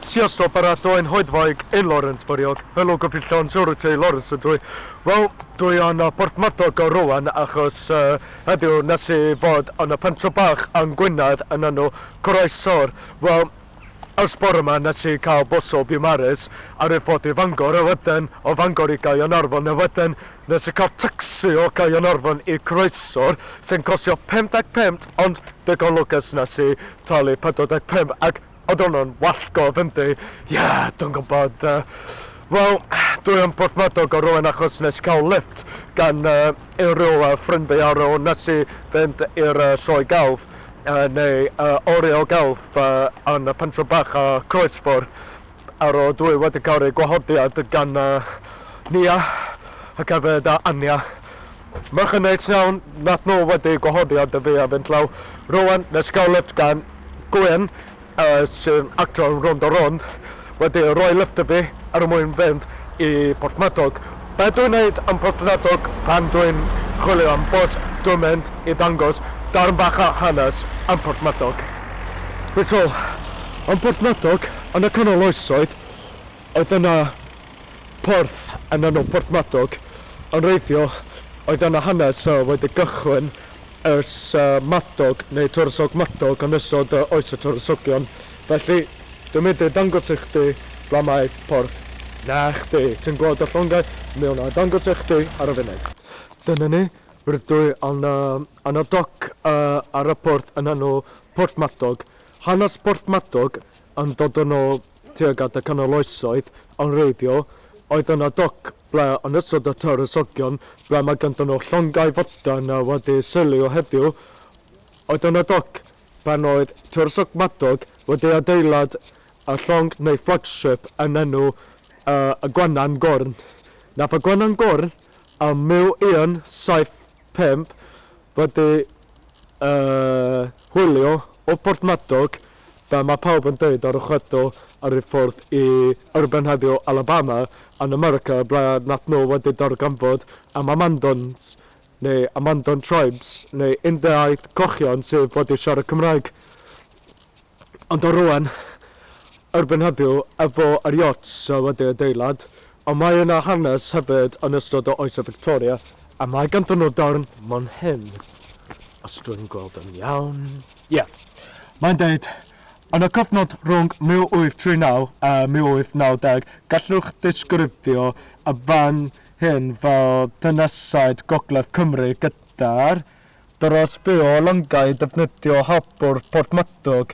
Siostop ar adroen hoedfaig ein Lawrence Fariog. Helo gyfeillion siwrwtau Lawrence ydw i. Wel, dwi yn Porth Madog o rwan achos heddiw nes i fod yn y pentre bach yn Gwynedd yn enw Croesor. Wel, ers bore yma nes i cael boso Dyma'r ar ei fod i Fangor a wedyn o Fangor i Gaernarfon a wedyn nes i cael taxi o Gaernarfon i Croesor sy'n costio 55 ond digon lwcus nes i talu 45 ac oedd hwnnw'n wallgo fyndi. Dwi'n gwybod. Wel, dwi yn Porth Madog o rwan achos nes i cael lift gan unrhyw ffrind fi ar ôl nes i fynd i'r sioe gelf neu orio gelf yn y pentre bach a Croesffordd ar ôl dwi wedi cael ei gwahoddiad gan Nia ac hefyd Ania. Mae'ch yn neis iawn, nath nhw wedi gwahoddiad y fi a fynd law. Rwan nes i cael lift gan Gwyn sy'n actor yn rond o rond wedi rhoi lift y fi ar y mwyn fynd i Porth Madog. Be dwi'n neud yn Porth Madog pan dwi'n chwilio am bws, dwi'n mynd i ddangos darn bach a hanes yn Porth Madog. Reit ôl, yn Porth Madog, yn y canol oesoedd, oedd yna porth yn enw Porth Madog yn reiddio, oedd yna hanes wedi gychwyn ers Madog neu Tywysog Madog yn ystod oes y Tywysogion. Felly, dwi'n mynd i dangos i chdi ble mae porth. Na chdi, ti'n gweld y llongau? Mi hwnna dangos i chdi ar y funud. Dyna ni, rydw i yn y doc ar y porth yn enw Porth Madog. Hanes Porth Madog yn dod yn ôl tuag at y canol oesoedd yn reiddio. Oedd yna doc ble yn ystod y Tywysogion ble mae ganddyn nhw llongau fodan wedi sylw heddiw. Oedd yna doc pan oedd Tywysog Madog wedi adeilad y llong neu flagship yn enw y Gwennan Gorn. Nath y Gwennan Gorn yn 1775 wedi hwylio o Porth Madog fe mae pawb yn dweud ar y chwedl ar ei ffordd i urban heddiw Alabama yn America ble nath nhw wedi darganfod am Amandons neu Amandon tribes neu Indiaidd cochion sydd wedi siarad Gymraeg. Ond o rwan, urban heddiw efo yr yachts wedi adeilad, ond mae yna hanes hefyd yn ystod o oes y Victoria a mae ganddyn nhw darn mon hyn. Os dwi'n gweld yn iawn. Mae'n deud, yn y cyfnod rhwng 1839 a 1890, gallwch disgrifio y fan hyn fel dynesaid Gogledd Cymru gyda'r dros feo longau defnyddio harbwr Porth Madog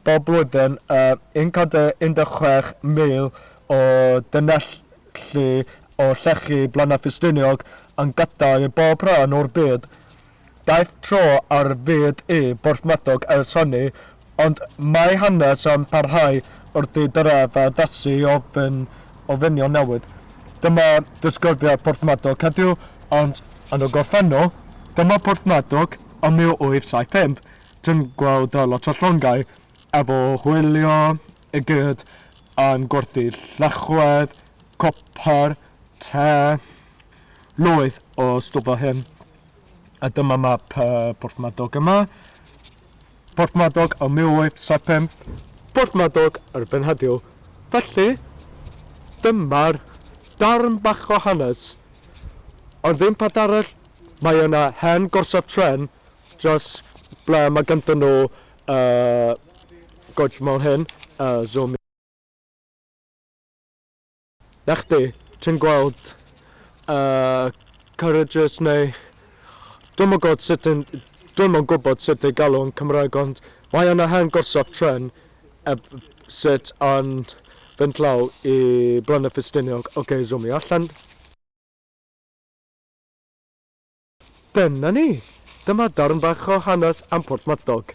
bob blwyddyn 116,000 o dynelli o llechi Blaenau Ffestiniog yn gadael i bob rhan o'r byd. Daeth tro ar fyd i Porth Madog ers hynny, ond mae hanes yn parhau wrth i dyref a dasu o fynion newydd. Dyma disgrifiad Porth Madog heddiw, ond yn y gorffennol, dyma Porth Madog yn 1875. Ti'n gweld lot o llongau efo hwylio i gyd yn gwerthu llachwedd, copar, te, llwyth o stwff o hyn. A dyma map Porth Madog yma. Porth Madog o 1875, Porth Madog erbyn heddiw. Felly, dyma'r darn bach o hanes. Ond ddim pad arall, mae yna hen gorsaf tren dros ble mae ganddyn nhw goj mewn hyn, zoom. Na chdi, ti'n gweld carriages neu Dwi'm yn gwybod sut ei galw yn Cymraeg, ond mae yna hen gorsaf tren sut yn fynd law i Blaenau Ffestiniog. Oce, zoomio allan. Dyna ni. Dyma darn bach o hanes am Porth Madog.